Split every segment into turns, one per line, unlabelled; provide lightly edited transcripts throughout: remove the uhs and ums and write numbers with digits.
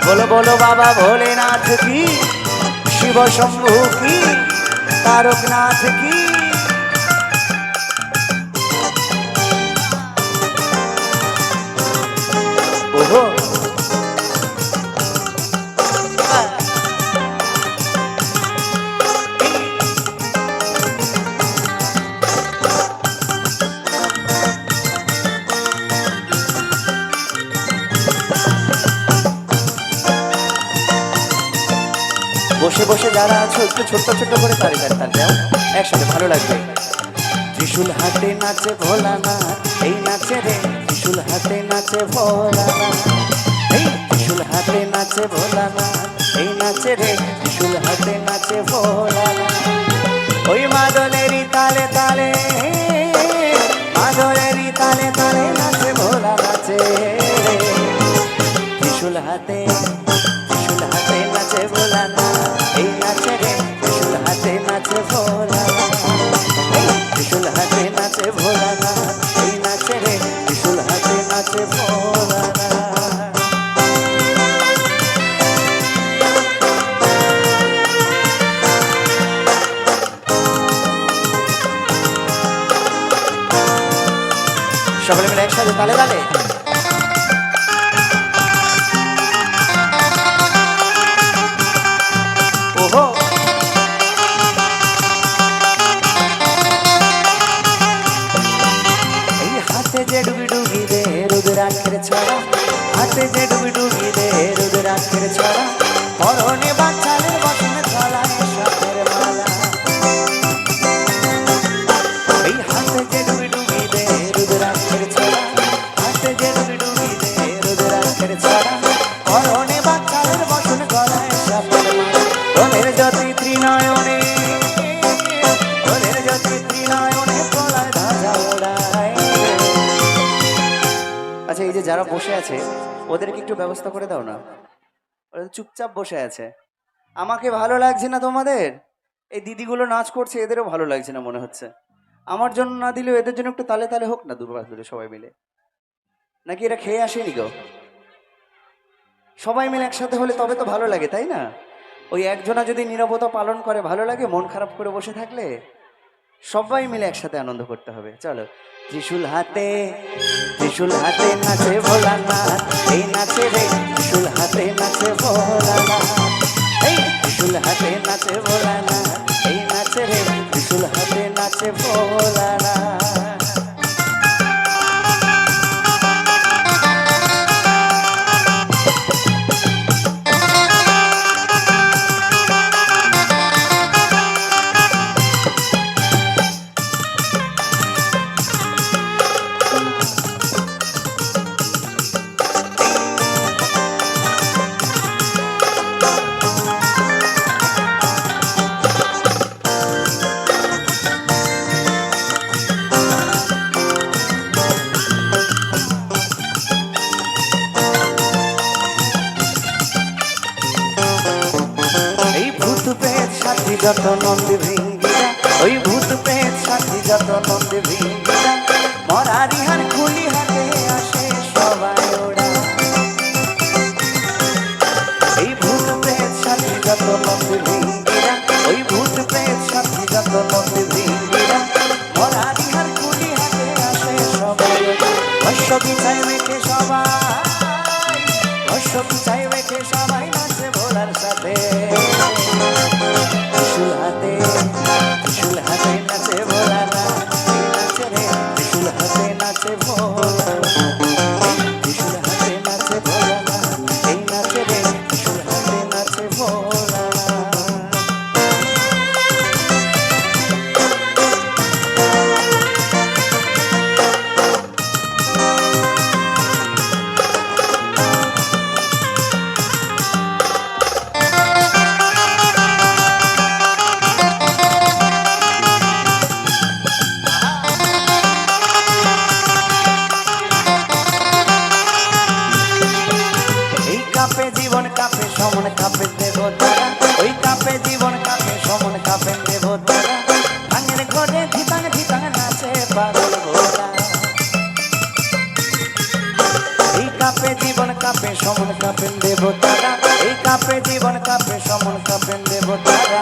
बोलो बोलो बाबा भोलेनाथ की, शिव शंभू की, तारकनाथ की। ओहो বসে বসে যারা আছো একটু ছোট্ট ছোট্ট করে তালি তালি তালি দাও একসাথে, ভালো লাগবে। ত্রিশূল হাতে নাচে ভোলানাথ, এই নাচে রে ত্রিশূল হাতে নাচে ভোলানাথ, এই ত্রিশূল হাতে নাচে ভোলানাথ, এই নাচে রে ত্রিশূল হাতে নাচে ভোলানাথ। ওই মাদলেরই তালে তালে, মাদলেরই তালে তালে নাচে ভোলা নাচে, ত্রিশূল হাতে ত্রিশূল হাতে নাচে ভোলানাথ, এই নাচে রে ত্রিশূল হাতে নাচে ভোলানাথ, ত্রিশূল হাতে নাচে ভোলানাথ, এই নাচে রে ত্রিশূল হাতে নাচে ভোলানাথ। সকলে মিলে একসাথে তালে তালে। ওহো এই হাতে যে ডুবি ডুবি দে রুদ্রাক্ষের ছড়া, হাতে যে ডুবি ডুবি দে রুদ্রাক্ষের ছড়া, পরনে বাচ্চাদের বসনে গলায় সাপের মালা। এই হাতে যে ডুবি ডুবি দে রুদ্রাক্ষের ছড়া, হাতে যে ডুবি ডুবি দে রুদ্রাক্ষের ছড়া, পরনে বাচ্চাদের বসনে গলায় সাপের মালা। রোদের জ্যোতি ত্রিনয়নে, রোদের জ্যোতি ত্রিনয়নে গলায় ধ্বজা ওড়ায়। আচ্ছা এই যে যারা বসে আছে ওদেরকে একটু ব্যবস্থা করে দাও না, ওরা চুপচাপ বসে আছে। আমাকে ভালো লাগছে না তোমাদের? এই দিদিগুলো নাচ করছে, এদেরও ভালো লাগছে না মনে হচ্ছে। আমার জন্য না দিলেও এদের জন্য একটু তালে তালে হোক না, দুবার ধরে সবাই মিলে। নাকি এরা খেয়ে আসেনি গো? সবাই মিলে একসাথে হলে তবে তো ভালো লাগে, তাই না? ওই একজনা যদি নীরবতা পালন করে ভালো লাগে? মন খারাপ করে বসে থাকলে? সবাই মিলে একসাথে আনন্দ করতে হবে। চলো। ত্রিশূল হাতে নাচে ভোলানাথ, এই নাচে রে ত্রিশূল হাতে নাচে ভোলানাথ, এই ত্রিশূল হাতে নাচে ভোলানাথ, এই নাচে রে ত্রিশূল হাতে নাচে ভোলানাথ। যত নন্দী ভিঙ্গিরা, ওই ভূত পেট সাথী যত নন্দী ভিঙ্গিরা, মরারি হার খুলি হাতে আসে সবাই ওরা। এই ভূত পেট সাথী যত নন্দী ভিঙ্গিরা, ওই ভূত পেট সাথী যত নন্দী ভিঙ্গিরা, মরারি হার খুলি হাতে আসে সবাই। ভস্য বিছাই মেখে সবাই, ভস্য বিছাই মেখে সবাই নাচে ভোলার সাথে। ত্রিশূল হাতে নাচে ভোলানাথ, এই নাচে রে ত্রিশূল হাতে নাচে ভোলানাথ, ত্রিশূল হাতে নাচে ভোলানাথ, এই নাচে রে ত্রিশূল হাতে নাচে ভোলানাথ। সমন কাপে দেব তারা, ওই কাপে জীবন কাপে সমন কাপে দেব তারা, ভাঙের ঘরে ধিতাং ধিতাং নাচে পাগল ভোলা। এই কাপে জীবন কাপে সমন কাঁপেন দেবতারা, এই কাপে জীবন কাপে সমন কাঁপেন দেবতারা।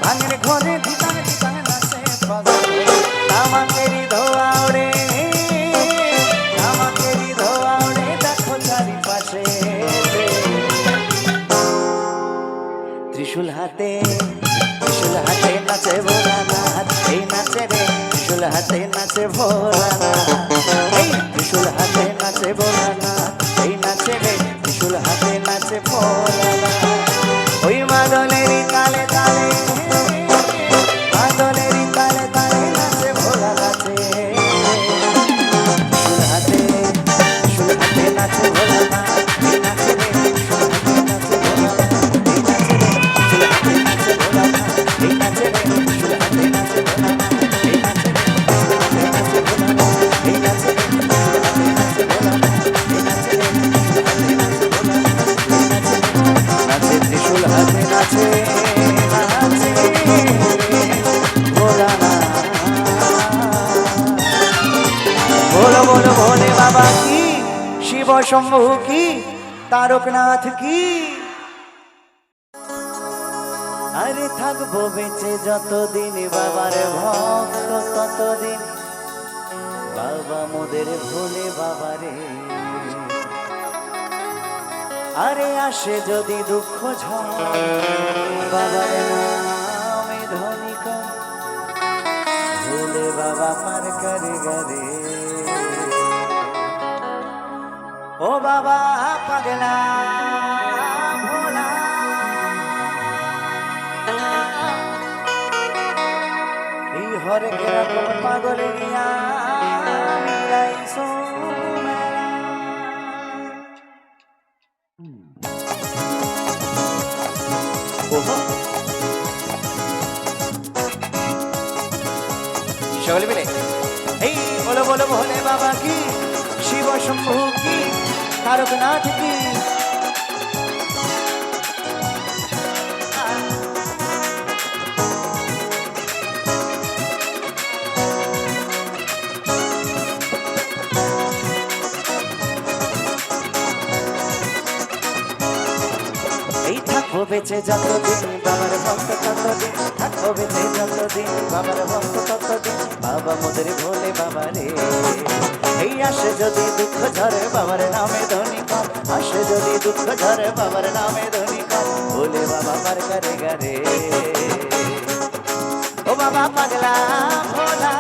ভাঙের ঘরে ধিতানে ধিতানে নাচে পাগল, আমাকেরই ধোয়া ওড়ে, আমাকেরই ধোয়া ওড়ে, দেখো চারিপাশে। ত্রিশূল হাতে, ত্রিশূল হাতে নাচে ভোলানাথ, এই নাচে রে ত্রিশূল হাতে নাচে ভোলানাথ, এই ত্রিশূল হাতে নাচে ভোলানাথ, এই নাচে রে ত্রিশূল হাতে নাচে ভোলানাথ। ওই মাদলেরই তালে তালে, মাদলেরই তালে তালে নাচে ভোলা নাচে। ত্রিশূল হাতে, ত্রিশূল হাতে নাচে ভোলানাথ, এই নাচে রে ত্রিশূল হাতে নাচে ভোলানাথ, এই নাচে রে ত্রিশূল হাতে নাচে ভোলানাথ, এই নাচে রে ত্রিশূল হাতে নাচে ভোলানাথ, এই নাচে রে ত্রিশূল হাতে নাচে ভোলানাথ, এই নাচে রে ত্রিশূল হাতে নাচে ভোলানাথ, এই নাচে রে ত্রিশূল হাতে নাচে ভোলানাথ, এই নাচে নাচে ত্রিশূল হাতে নাচে নাচে ভোলানাথ। বলো বলো ভোলে বাবা কি, শিব শম্ভু কি, তারকনাথ কি। আরে থাকবো বেঁচে যতদিন বাবার ভক্ত ততদিন, বাবা মোদের ভোলে বাবারে। আরে আসে যদি দুঃখ ঝড়, বাবার নামে ধনিকা, ভোলে বাবা পার করে গরে। ও বাবা পাগলা ভোলা, এই হরে কেরকম পাগলে নিয়া মিলাইছো মেলা। সকলে মিলে এই বলো বলো ভোলে বাবা কি, শিব শম্ভু কি, তারকনাথ কি। এই থাকবো বেঁচে যতদিন বাবার ভক্ত ততদিন, থাকবো বেঁচে যতদিন বাবার ভক্ত ততদিন, বাবা মোদের ভোলে বাবা রে। এই আসে যদি দুঃখ ঝরে বাবার নামে ধনী কর, আসে যদি দুঃখ ঝরে বাবার নামে ধনী কর, ভোলে বাবা পার করে গরে। ও বাবা পাগলা ভোলা,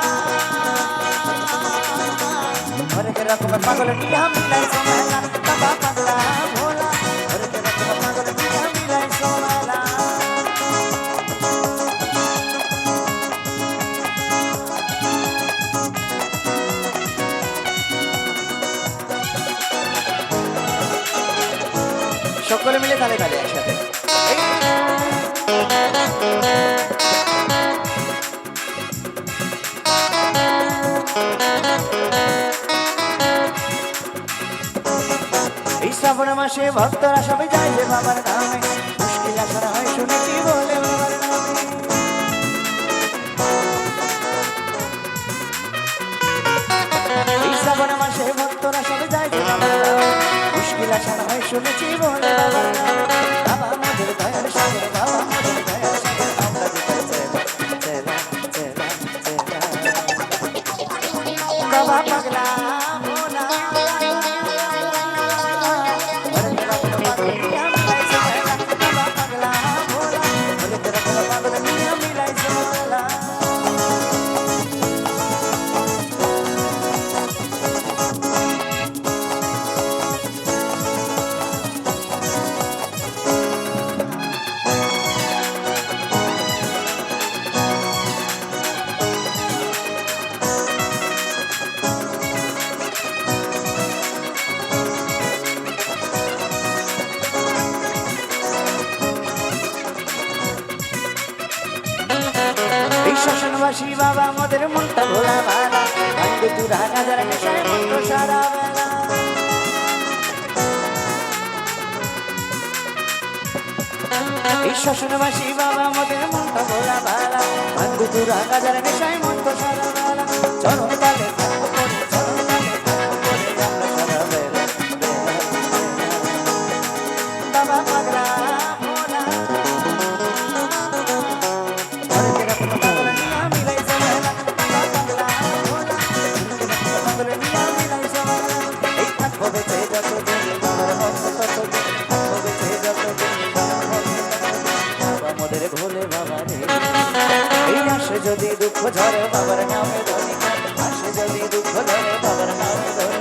হরেক রকম পাগল নিয়া মিলাইছো মেলা, বাবা পাগলা ভোলা, হরেক রকম পাগল নিয়া মিলাইছো মেলা। সকলে মিলে তালে তালে একসাথে। এই শ্রাবণ মাসে ভক্তরা সবাই যায় যে বাবার নামে, মুশকিল আসার হয় শুনেছি বলে বাবার নামে। এই শ্রাবণ মাসে ভক্তরা সবাই যায় যে বাবার নামে, মুশকিল আসার হয় শুনেছি বলে বাবার নামে। বাবা মোদের দয়ার সাগর, বাবা মোদের দয়ার সাগর, আমরা যেতে চেলা চেলা চেলা চেলা। বাবা পাগলা ভোলা, শাসনবাসী বাবা মোদের মনটা ভোলা ভালা, ভাঙ্গে তুরা গাজার নেশায় মন্ত্র সারা বেলা। এই শাসনবাসী বাবা মোদের মনটা ভোলা ভালা, ভাঙ্গে তুরা গাজার নেশায় মন্ত্র সারা বেলা। চরণ তালে থাকবো করে, চরণ তালে থাকবো করে, আমরা সারা বেলা বেলা বেলা। বাবা পাগলা ভোলা ঘরে তেরা কোনো পাগল নিয়া মিলাইছে মেলা বাবা পাগলা ভোলা পাগল নিয়া মিলাইছে মেলা এই থাকবো বেঁচে যতদিন বাবার ভক্ত ততদিন থাকবো বেঁচে যতদিন বাবার ভক্ত বাবা মোদের ভোলে বাবা রে এই আসে যদি দুঃখ ঝরে বাবার নামে ধনী আসে যদি দুঃখ ঝরে বাবার নামে ধনী